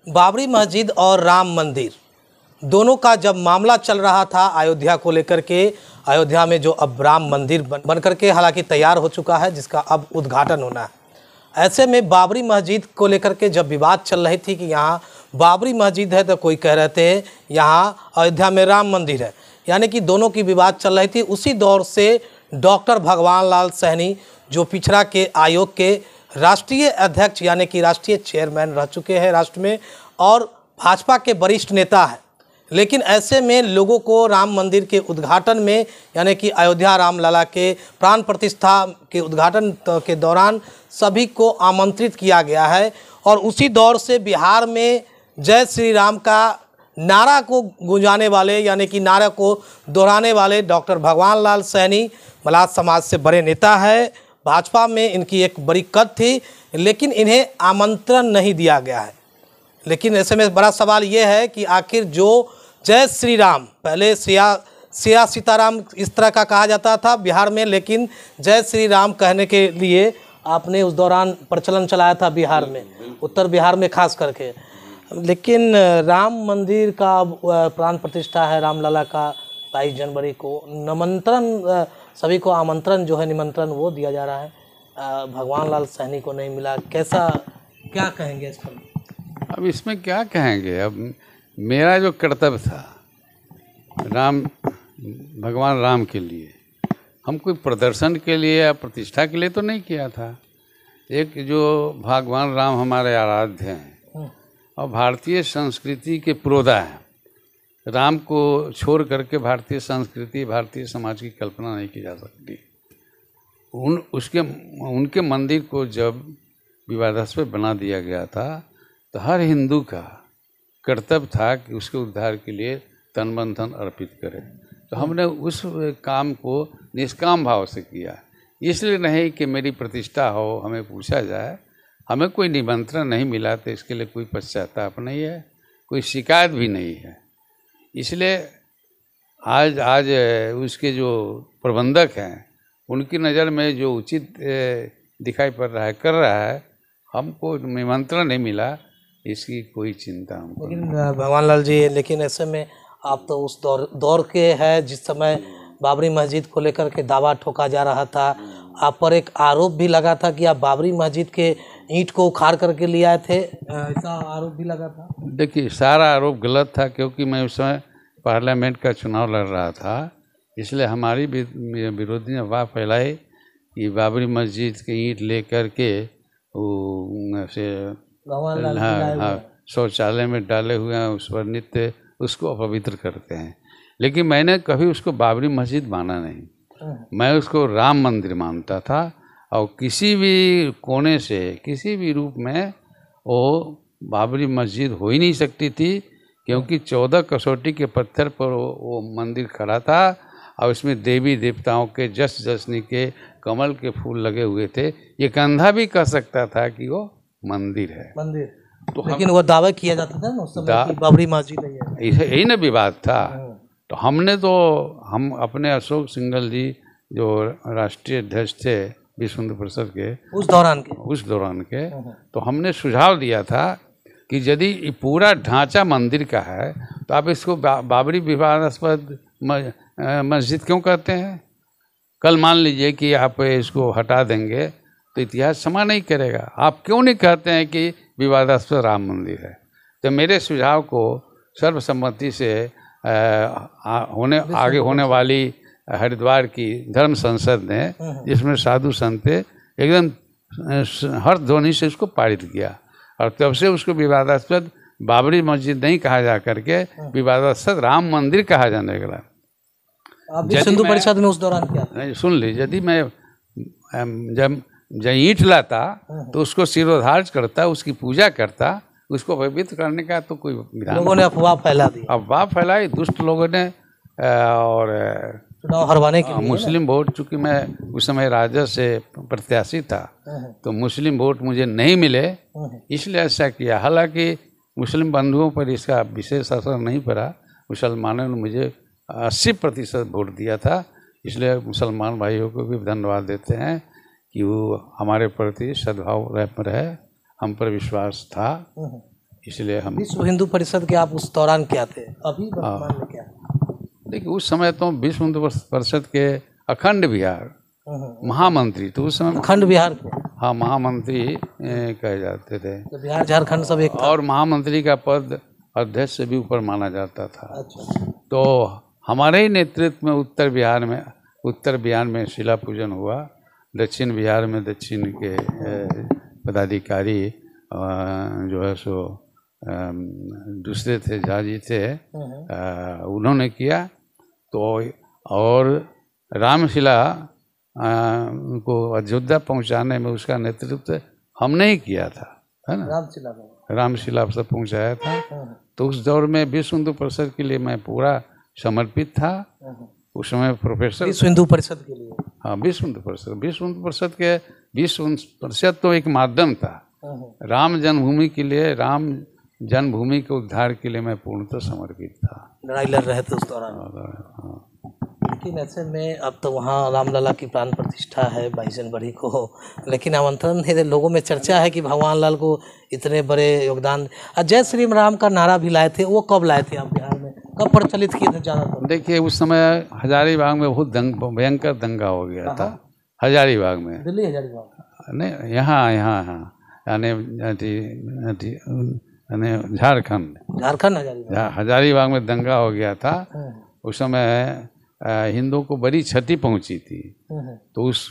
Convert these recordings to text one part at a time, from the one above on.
बाबरी मस्जिद और राम मंदिर दोनों का जब मामला चल रहा था अयोध्या को लेकर के, अयोध्या में जो अब राम मंदिर बन करके हालांकि तैयार हो चुका है, जिसका अब उद्घाटन होना है। ऐसे में बाबरी मस्जिद को लेकर के जब विवाद चल रही थी कि यहाँ बाबरी मस्जिद है तो कोई कह रहे थे यहाँ अयोध्या में राम मंदिर है, यानी कि दोनों की विवाद चल रही थी। उसी दौर से डॉक्टर भगवान लाल सहनी जो पिछड़ा के आयोग के राष्ट्रीय अध्यक्ष यानी कि राष्ट्रीय चेयरमैन रह चुके हैं राष्ट्र में और भाजपा के वरिष्ठ नेता हैं, लेकिन ऐसे में लोगों को राम मंदिर के उद्घाटन में यानी कि अयोध्या राम लला के प्राण प्रतिष्ठा के उद्घाटन के दौरान सभी को आमंत्रित किया गया है। और उसी दौर से बिहार में जय श्री राम का नारा को गुंजाने वाले यानी कि नारा को दोहराने वाले डॉक्टर भगवान लाल सहनी मलाह समाज से बड़े नेता है। भाजपा में इनकी एक बड़ी कद थी, लेकिन इन्हें आमंत्रण नहीं दिया गया है। लेकिन ऐसे में बड़ा सवाल ये है कि आखिर जो जय श्री राम, पहले सिया सीताराम इस तरह का कहा जाता था बिहार में, लेकिन जय श्री राम कहने के लिए आपने उस दौरान प्रचलन चलाया था बिहार में, उत्तर बिहार में खास करके। लेकिन राम मंदिर का प्राण प्रतिष्ठा है रामलला का 22 जनवरी को, निमंत्रण सभी को आमंत्रण जो है निमंत्रण वो दिया जा रहा है, भगवान लाल सहनी को नहीं मिला। कैसा क्या कहेंगे इस पर? अब इसमें क्या कहेंगे, अब मेरा जो कर्तव्य था भगवान राम के लिए, हम कोई प्रदर्शन के लिए या प्रतिष्ठा के लिए तो नहीं किया था। एक जो भगवान राम हमारे आराध्य हैं और भारतीय संस्कृति के पुरोधा हैं, राम को छोड़ करके भारतीय संस्कृति भारतीय समाज की कल्पना नहीं की जा सकती। उनके मंदिर को जब विवादास्पद बना दिया गया था तो हर हिंदू का कर्तव्य था कि उसके उद्धार के लिए तन मन धन अर्पित करे। तो हमने उस काम को निष्काम भाव से किया, इसलिए नहीं कि मेरी प्रतिष्ठा हो, हमें पूछा जाए। हमें कोई निमंत्रण नहीं मिला तो इसके लिए कोई पश्चाताप नहीं है, कोई शिकायत भी नहीं है। इसलिए आज उसके जो प्रबंधक हैं उनकी नज़र में जो उचित दिखाई पड़ रहा है कर रहा है। हमको निमंत्रण नहीं मिला, इसकी कोई चिंता हमको। लेकिन भगवान लाल जी, लेकिन ऐसे में आप तो उस दौर के हैं जिस समय बाबरी मस्जिद को लेकर के दावा ठोका जा रहा था। आप पर एक आरोप भी लगा था कि आप बाबरी मस्जिद के ईंट को उखाड़ करके ले आए थे, ऐसा आरोप भी लगा था। देखिए, सारा आरोप गलत था, क्योंकि मैं उस समय पार्लियामेंट का चुनाव लड़ रहा था। इसलिए हमारी विरोधी ने अफवाह फैलाई कि बाबरी मस्जिद के ईंट ले करके शौचालय में डाले हुए हैं, उस पर नित्य उसको अपवित्र करते हैं। लेकिन मैंने कभी उसको बाबरी मस्जिद माना नहीं, मैं उसको राम मंदिर मानता था। और किसी भी कोने से किसी भी रूप में वो बाबरी मस्जिद हो ही नहीं सकती थी, क्योंकि 14 कसौटी के पत्थर पर वो मंदिर खड़ा था और उसमें देवी देवताओं के जश्न के कमल के फूल लगे हुए थे। ये कंधा भी कह सकता था कि वो मंदिर है। तो लेकिन वो दावा किया जाता था ना उस समय कि बाबरी मस्जिद है। यही ना विवाद था। तो हम अपने अशोक सिंघल जी जो राष्ट्रीय अध्यक्ष थे विश्व हिंदू परिषद के उस दौरान के तो हमने सुझाव दिया था कि यदि पूरा ढांचा मंदिर का है तो आप इसको बाबरी विवादास्पद मस्जिद क्यों कहते हैं? कल मान लीजिए कि आप इसको हटा देंगे तो इतिहास क्षमा नहीं करेगा। आप क्यों नहीं कहते हैं कि विवादास्पद राम मंदिर है? तो मेरे सुझाव को सर्वसम्मति से आगे होने वाली हरिद्वार की धर्म संसद ने, जिसमें साधु संत एकदम हर ध्वनि से उसको पारित किया, और तब से उसको विवादास्पद बाबरी मस्जिद नहीं कहा जा करके विवादास्पद राम मंदिर कहा जाने लगा। हिंदू परिषद में उस दौरान क्या नहीं, सुन लीजिए, यदि मैं जब ईंट लाता तो उसको सिरोधार्य करता, उसकी पूजा करता, उसको पवित्र करने का तो कोई विधान। लोगों ने अफवाह फैला दी, अफवाह फैलाई दुष्ट लोगों ने, और चुनाव हरवाने के लिए मुस्लिम वोट, चूँकि मैं उस समय राजद से प्रत्याशी था तो मुस्लिम वोट मुझे नहीं मिले, इसलिए ऐसा किया। हालांकि मुस्लिम बंधुओं पर इसका विशेष असर नहीं पड़ा, मुसलमानों ने मुझे 80% वोट दिया था। इसलिए मुसलमान भाइयों को भी धन्यवाद देते हैं कि वो हमारे प्रति सद्भाव रहे, हम पर विश्वास था। इसलिए हम विश्व हिंदू परिषद के आप उस दौरान क्या थे, अभी वर्तमान में क्या? देखिए उस समय तो विश्व हिंदू परिषद के अखंड बिहार महामंत्री, तो उस समय अखंड बिहार के हाँ महामंत्री कहे जाते थे, तो बिहार झारखंड सब एक था। और महामंत्री का पद अध्यक्ष से भी ऊपर माना जाता था। अच्छा। तो हमारे ही नेतृत्व में उत्तर बिहार में शिला पूजन हुआ, दक्षिण बिहार में दक्षिण के पदाधिकारी जो है सो दूसरे थे, झा जी थे, उन्होंने किया। तो और रामशिला को अयोध्या पहुंचाने में उसका नेतृत्व हमने ही किया था, है ना, रामशिला से पहुंचाया था। तो उस दौर में विश्व हिंदू परिषद के लिए मैं पूरा समर्पित था। उस समय प्रोफेसर विश्व हिंदू परिषद के लिए, हाँ विश्व हिंदू परिषद तो एक माध्यम था। राम जन्मभूमि के लिए, राम जन्मभूमि के उद्धार के लिए मैं पूर्णतः समर्पित था। लड़ाई लड़ रहे थे उस दौरान। लेकिन ऐसे में अब तो वहाँ रामलला की प्राण प्रतिष्ठा है 22 जनवरी को, लेकिन आमंत्रण नहीं दे। लोगों में चर्चा है कि भगवान लाल को इतने बड़े योगदान, जय श्री राम का नारा भी लाए थे, वो कब लाए थे आप बिहार में, कब प्रचलित किए थे ज़्यादातर? देखिए उस समय हजारीबाग में बहुत भयंकर दंगा हो गया था। हजारीबाग में, दिल्ली हजारीबाग नहीं, यहाँ यानी झारखंड हजारीबाग में दंगा हो गया था। उस समय हिंदुओं को बड़ी क्षति पहुंची थी। तो उस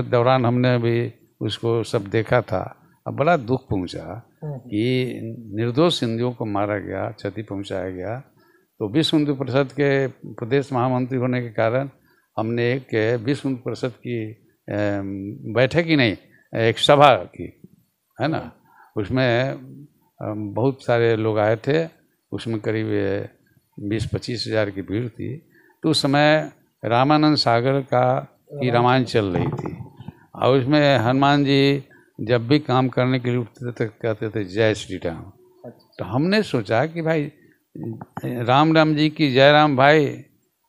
दौरान हमने भी उसको सब देखा था। अब बड़ा दुख पहुंचा कि निर्दोष हिंदुओं को मारा गया, क्षति पहुंचाया गया। तो विश्व हिंदू परिषद के प्रदेश महामंत्री होने के कारण हमने एक विश्व हिंदू परिषद की बैठक ही नहीं, एक सभा की, है ना। उसमें बहुत सारे लोग आए थे, उसमें करीब 20-25 हज़ार की भीड़ थी। तो उस समय रामानंद सागर की रामायण चल रही थी, और उसमें हनुमान जी जब भी काम करने के लिए उठते थे कहते थे जय श्री राम। तो हमने सोचा कि भाई राम जी की जय राम, भाई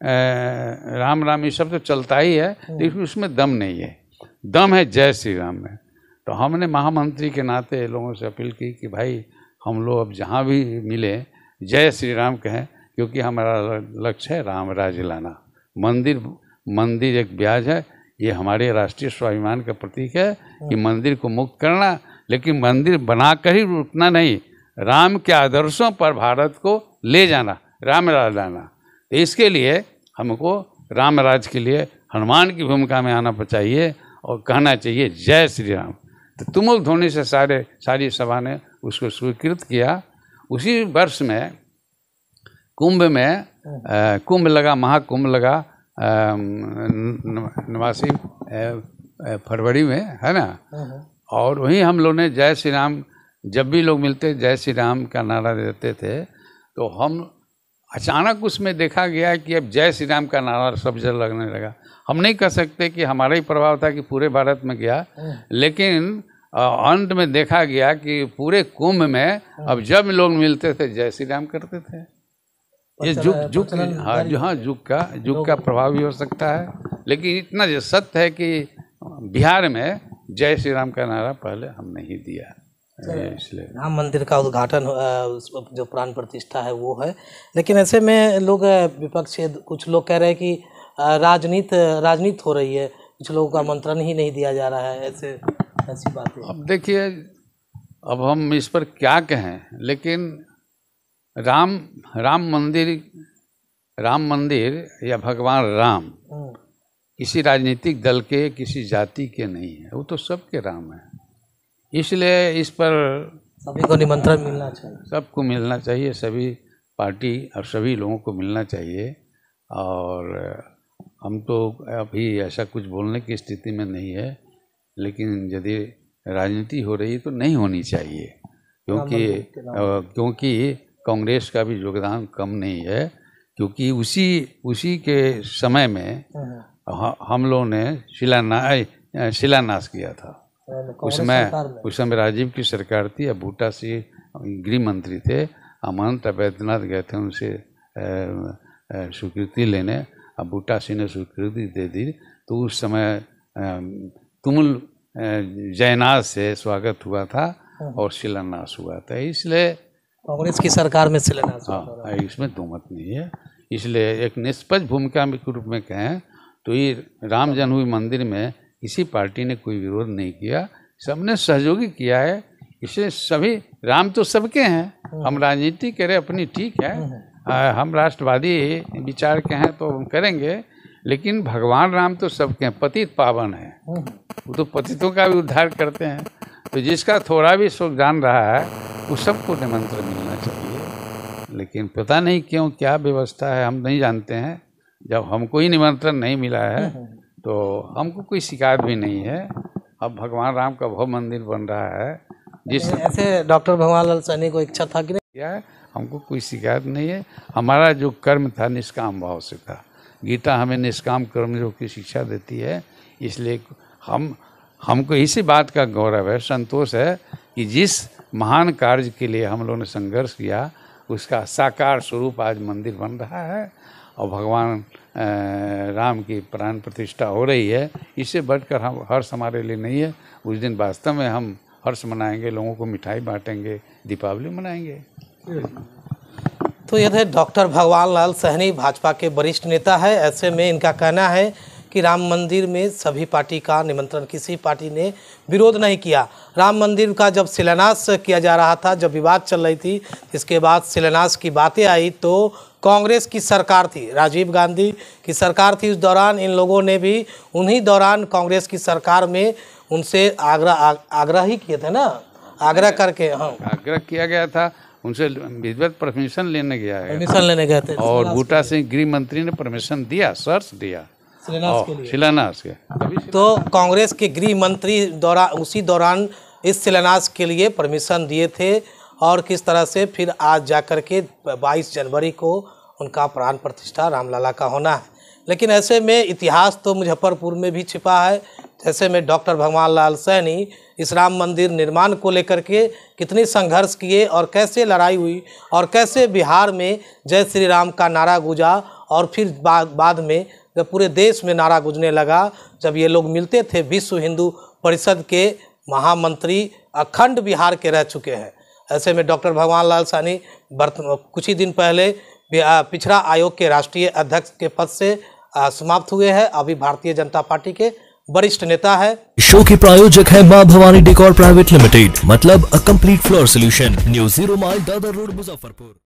राम राम ये सब तो चलता ही है, लेकिन उसमें दम नहीं है, दम है जय श्री राम में। तो हमने महामंत्री के नाते लोगों से अपील की कि भाई हम लोग अब जहाँ भी मिले जय श्री राम कहें, क्योंकि हमारा लक्ष्य है राम राज्य लाना। मंदिर एक ब्याज है, ये हमारे राष्ट्रीय स्वाभिमान का प्रतीक है कि मंदिर को मुक्त करना, लेकिन मंदिर बनाकर ही रुकना नहीं, राम के आदर्शों पर भारत को ले जाना, राम राज लाना। तो इसके लिए हमको राम राज के लिए हनुमान की भूमिका में आना चाहिए और कहना चाहिए जय श्री राम। तो तुमुल ध्वनि से सारी सभा ने उसको स्वीकृत किया। उसी वर्ष में कुंभ लगा, महाकुंभ लगा 89 फरवरी में, है ना। और वहीं हम लोग ने जय श्री राम, जब भी लोग मिलते जय श्री राम का नारा देते थे। तो हम अचानक उसमें देखा गया कि अब जय श्री राम का नारा सब जगह लगने लगा। हम नहीं कह सकते कि हमारा ही प्रभाव था कि पूरे भारत में गया, लेकिन अंत में देखा गया कि पूरे कुंभ में अब जब लोग मिलते थे जय श्री राम करते थे। ये जुग का प्रभाव भी हो सकता है, लेकिन इतना जो सत्य है कि बिहार में जय श्री राम का नारा पहले हम नहीं दिया, इसलिए राम मंदिर का उद्घाटन जो प्राण प्रतिष्ठा है वो है। लेकिन ऐसे में लोग विपक्ष से कुछ लोग कह रहे हैं कि राजनीति हो रही है, कुछ लोगों को आमंत्रण ही नहीं दिया जा रहा है, ऐसी बातें। अब देखिए, अब हम इस पर क्या कहें, लेकिन राम मंदिर या भगवान राम किसी राजनीतिक दल के, किसी जाति के नहीं है, वो तो सबके राम है। इसलिए इस पर सभी को निमंत्रण मिलना चाहिए, सबको मिलना चाहिए, सभी पार्टी और सभी लोगों को मिलना चाहिए। और हम तो अभी ऐसा कुछ बोलने की स्थिति में नहीं है, लेकिन यदि राजनीति हो रही तो नहीं होनी चाहिए, क्योंकि कांग्रेस का भी योगदान कम नहीं है। क्योंकि उसी के समय में हम लोगों ने शिलान्यास किया था। उस समय राजीव की सरकार थी, अब भूटा सिंह गृह मंत्री थे, अमंत वैद्यनाथ गए थे उनसे स्वीकृति लेने। अब भूटा सिंह ने स्वीकृति दे दी, तो उस समय तुमुल जयनाथ से स्वागत हुआ था। और शिलान्यास हुआ था। इसलिए कांग्रेस की सरकार में शिलान्यास हुआ था। हाँ, इसमें दो मत नहीं है। इसलिए एक निष्पक्ष भूमिका के रूप में कहें तो ये राम जन्मभूमि मंदिर में किसी पार्टी ने कोई विरोध नहीं किया, सबने सहयोगी किया है। इसलिए सभी, राम तो सबके हैं, हम राजनीति करें अपनी, ठीक है, हम राष्ट्रवादी विचार के हैं तो हम करेंगे, लेकिन भगवान राम तो सबके हैं, पतित पावन है, वो तो पतितों का भी उद्धार करते हैं। तो जिसका थोड़ा भी सुख जान रहा है वो सबको निमंत्रण मिलना चाहिए। लेकिन पता नहीं क्यों क्या व्यवस्था है, हम नहीं जानते हैं। जब हमको ही निमंत्रण नहीं मिला है तो हमको कोई शिकायत भी नहीं है। अब भगवान राम का भव्य मंदिर बन रहा है, जिस ऐसे डॉक्टर भगवान लाल सैनी को इच्छा था कि नहीं? क्या है, हमको कोई शिकायत नहीं है। हमारा जो कर्म था निष्काम भाव से था। गीता हमें निष्काम कर्मयोग की शिक्षा देती है। इसलिए हमको इसी बात का गौरव है, संतोष है कि जिस महान कार्य के लिए हम लोगों ने संघर्ष किया उसका साकार स्वरूप आज मंदिर बन रहा है और भगवान राम की प्राण प्रतिष्ठा हो रही है। इससे बढ़कर हम हर्ष हमारे लिए नहीं है। उस दिन वास्तव में हम हर्ष मनाएंगे, लोगों को मिठाई बांटेंगे, दीपावली मनाएंगे। तो यह थे डॉक्टर भगवान लाल सैनी, भाजपा के वरिष्ठ नेता है। ऐसे में इनका कहना है कि राम मंदिर में सभी पार्टी का निमंत्रण, किसी पार्टी ने विरोध नहीं किया। राम मंदिर का जब शिलान्यास किया जा रहा था, जब विवाद चल रही थी, इसके बाद शिलान्यास की बातें आई तो कांग्रेस की सरकार थी, राजीव गांधी की सरकार थी। उस दौरान इन लोगों ने भी उन्हीं दौरान कांग्रेस की सरकार में उनसे आग्रह ही किए थे ना, आग्रह करके, हाँ, आग्रह किया गया था उनसे, विधिवत परमिशन लेने गया है, परमिशन लेने गए थे और बूटा सिंह गृह मंत्री ने परमिशन दिया, सर्च दिया शिलान्यास के। तो कांग्रेस के गृह मंत्री उसी दौरान इस शिलान्यास के लिए परमिशन दिए थे और किस तरह से फिर आज जाकर के 22 जनवरी को उनका प्राण प्रतिष्ठा रामलला का होना है। लेकिन ऐसे में इतिहास तो मुजफ्फरपुर में भी छिपा है। ऐसे में डॉक्टर भगवान लाल सैनी इस राम मंदिर निर्माण को लेकर के कितनी संघर्ष किए और कैसे लड़ाई हुई और कैसे बिहार में जय श्री राम का नारा गूंजा और फिर बाद में जब पूरे देश में नारा गूंजने लगा, जब ये लोग मिलते थे, विश्व हिंदू परिषद के महामंत्री अखंड बिहार के रह चुके हैं। ऐसे में डॉक्टर भगवान लाल सैनी कुछ ही दिन पहले पिछड़ा आयोग के राष्ट्रीय अध्यक्ष के पद से समाप्त हुए हैं। अभी भारतीय जनता पार्टी के वरिष्ठ नेता है। शो के प्रायोजक है मां भवानी डेकोर प्राइवेट लिमिटेड, मतलब a complete floor solution, new 0 mile Dadar road, Muzaffarpur.